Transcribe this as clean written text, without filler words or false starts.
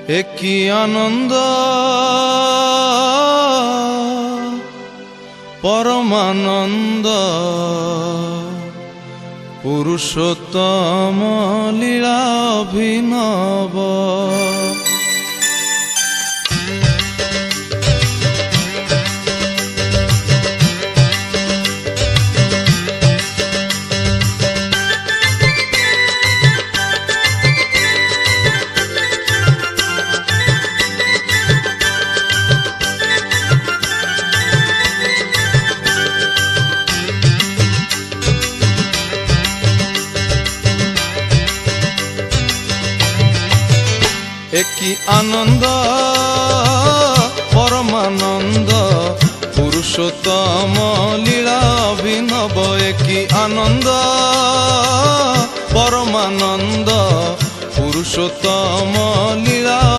একই আনন্দ পরমানন্দ পুরুষোত্তম লীলা অভিনব। একই আনন্দ পরমানন্দ পুরুষোত্তম লীলা অভিনব। একই আনন্দ পরমানন্দ পুরুষোত্তম লীলা